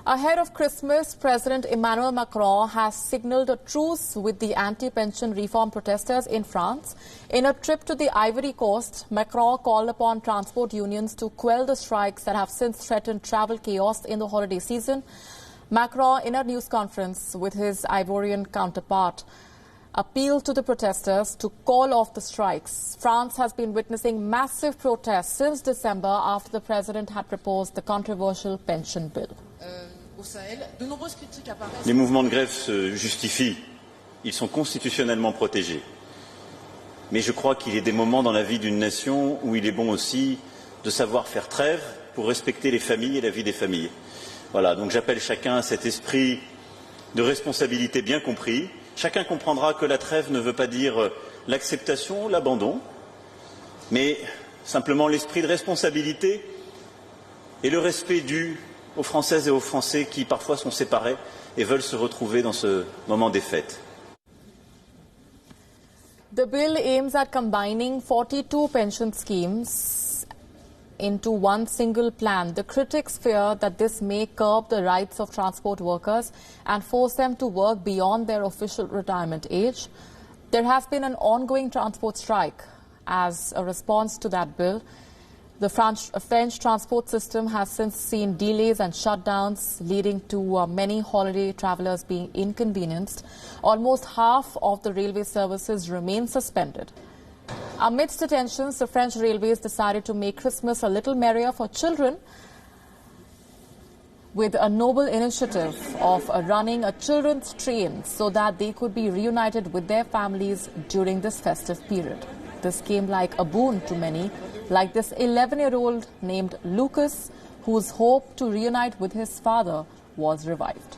Ahead of Christmas, President Emmanuel Macron has signalled a truce with the anti-pension reform protesters in France. In a trip to the Ivory Coast, Macron called upon transport unions to quell the strikes that have since threatened travel chaos in the holiday season. Macron, in a news conference with his Ivorian counterpart, appealed to the protesters to call off the strikes. France has been witnessing massive protests since December after the president had proposed the controversial pension bill. Les mouvements de grève se justifient. Ils sont constitutionnellement protégés. Mais je crois qu'il y a des moments dans la vie d'une nation où il est bon aussi de savoir faire trêve pour respecter les familles et la vie des familles. Voilà, donc j'appelle chacun à cet esprit de responsabilité bien compris. Chacun comprendra que la trêve ne veut pas dire l'acceptation ou l'abandon, mais simplement l'esprit de responsabilité et le respect dû aux Françaises et aux Français qui parfois sont séparés et veulent se retrouver dans ce moment des fêtes. The bill aims at combining 42 pension schemes into one single plan. The critics fear that this may curb the rights of transport workers and force them to work beyond their official retirement age. There has been an ongoing transport strike as a response to that bill. The French transport system has since seen delays and shutdowns, leading to many holiday travelers being inconvenienced. Almost half of the railway services remain suspended. Amidst the tensions, the French railways decided to make Christmas a little merrier for children with a noble initiative of running a children's train so that they could be reunited with their families during this festive period. This came like a boon to many, like this 11-year-old named Lucas, whose hope to reunite with his father was revived.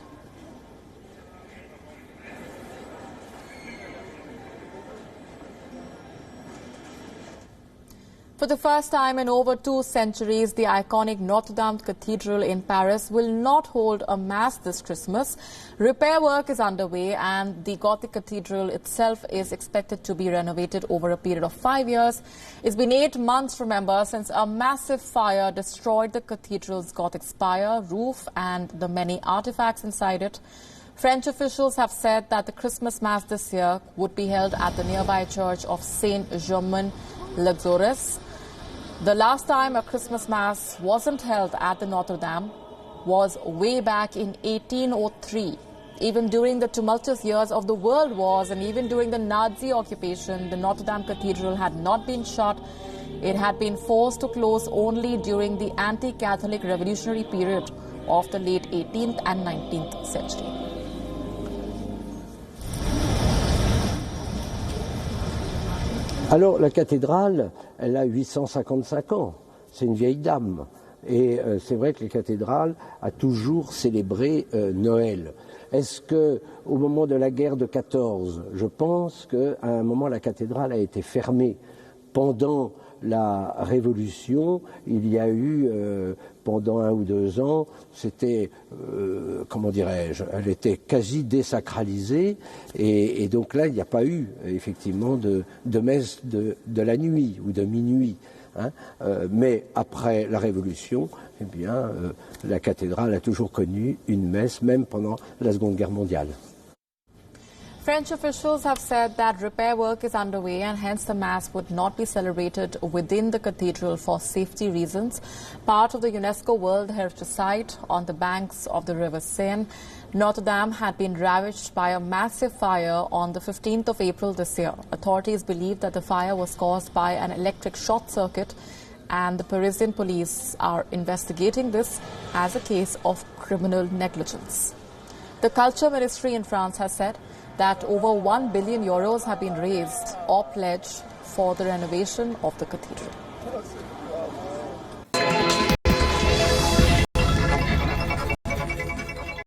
For the first time in over 2 centuries, the iconic Notre Dame Cathedral in Paris will not hold a mass this Christmas. Repair work is underway and the Gothic cathedral itself is expected to be renovated over a period of 5 years. It's been 8 months, remember, since a massive fire destroyed the cathedral's Gothic spire, roof and the many artifacts inside it. French officials have said that the Christmas Mass this year would be held at the nearby church of Saint-Germain-l'Auxerrois. The last time a Christmas Mass wasn't held at the Notre Dame was way back in 1803. Even during the tumultuous years of the World Wars and even during the Nazi occupation, the Notre Dame Cathedral had not been shut. It had been forced to close only during the anti-Catholic revolutionary period of the late 18th and 19th century. Alors, la cathédrale, elle a 855 ans. C'est une vieille dame. Et c'est vrai que la cathédrale a toujours célébré Noël. Est-ce que, au moment de la guerre de 14, je pense qu'à un moment la cathédrale a été fermée. Pendant la Révolution, il y a eu, pendant 1 ou 2 ans, c'était, comment dirais-je, elle était quasi désacralisée, et donc là, il n'y a pas eu, effectivement, de messe de la nuit ou de minuit. Hein. Mais après la Révolution, eh bien, la cathédrale a toujours connu une messe, même pendant la Seconde Guerre mondiale. French officials have said that repair work is underway and hence the Mass would not be celebrated within the cathedral for safety reasons. Part of the UNESCO World Heritage Site on the banks of the River Seine, Notre Dame had been ravaged by a massive fire on the 15th of April this year. Authorities believe that the fire was caused by an electric short circuit, and the Parisian police are investigating this as a case of criminal negligence. The Culture Ministry in France has said that over €1 billion have been raised or pledged for the renovation of the cathedral.